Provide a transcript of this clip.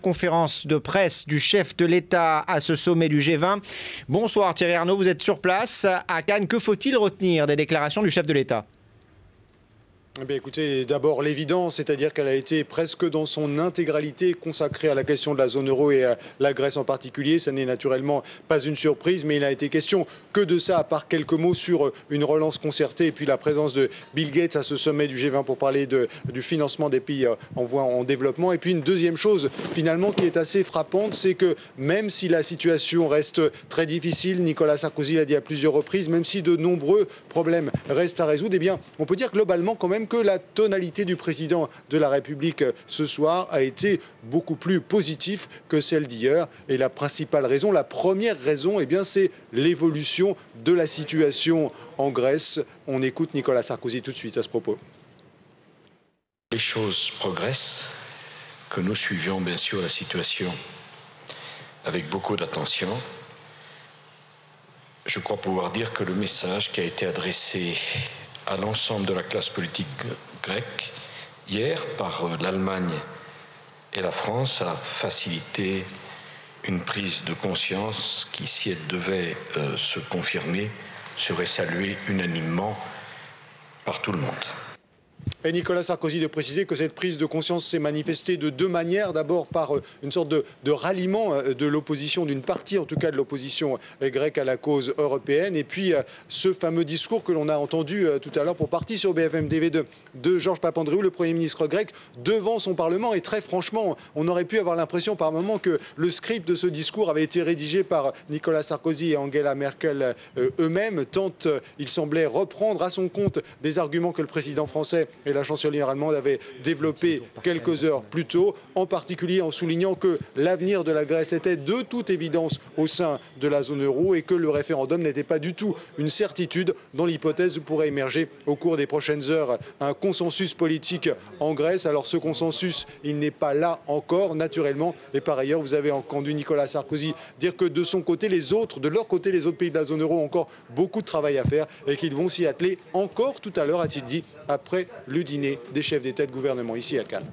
première conférence de presse du chef de l'État à ce sommet du G20. Bonsoir Thierry Arnaud, vous êtes sur place à Cannes. Que faut-il retenir des déclarations du chef de l'État ? Eh bien, écoutez, d'abord l'évidence, c'est-à-dire qu'elle a été presque dans son intégralité consacrée à la question de la zone euro et à la Grèce en particulier. Ça n'est naturellement pas une surprise, mais il a été question que de ça, à part quelques mots sur une relance concertée et puis la présence de Bill Gates à ce sommet du G20 pour parler du financement des pays en voie en développement. Et puis une deuxième chose, finalement, qui est assez frappante, c'est que même si la situation reste très difficile, Nicolas Sarkozy l'a dit à plusieurs reprises, même si de nombreux problèmes restent à résoudre, eh bien, on peut dire globalement quand même que la tonalité du président de la République ce soir a été beaucoup plus positive que celle d'hier. Et la principale raison, la première raison, eh bien, c'est l'évolution de la situation en Grèce. On écoute Nicolas Sarkozy tout de suite à ce propos. Les choses progressent, que nous suivions bien sûr la situation avec beaucoup d'attention. Je crois pouvoir dire que le message qui a été adressé à l'ensemble de la classe politique grecque hier par l'Allemagne et la France a facilité une prise de conscience qui, si elle devait se confirmer, serait saluée unanimement par tout le monde. Et Nicolas Sarkozy de préciser que cette prise de conscience s'est manifestée de deux manières. D'abord par une sorte de ralliement de l'opposition, d'une partie en tout cas de l'opposition grecque à la cause européenne. Et puis ce fameux discours que l'on a entendu tout à l'heure pour partie sur BFM TV de Georges Papandréou, le Premier ministre grec, devant son Parlement. Et très franchement, on aurait pu avoir l'impression par moment que le script de ce discours avait été rédigé par Nicolas Sarkozy et Angela Merkel eux-mêmes, tant il semblait reprendre à son compte des arguments que le président français et la chancelière allemande avait développé quelques heures plus tôt, en particulier en soulignant que l'avenir de la Grèce était de toute évidence au sein de la zone euro et que le référendum n'était pas du tout une certitude dans l'hypothèse où pourrait émerger au cours des prochaines heures un consensus politique en Grèce. Alors ce consensus, il n'est pas là encore, naturellement. Et par ailleurs, vous avez entendu Nicolas Sarkozy dire que de son côté, de leur côté, les autres pays de la zone euro ont encore beaucoup de travail à faire et qu'ils vont s'y atteler encore tout à l'heure, a-t-il dit, après le dîner des chefs d'État et de gouvernement ici à Cannes.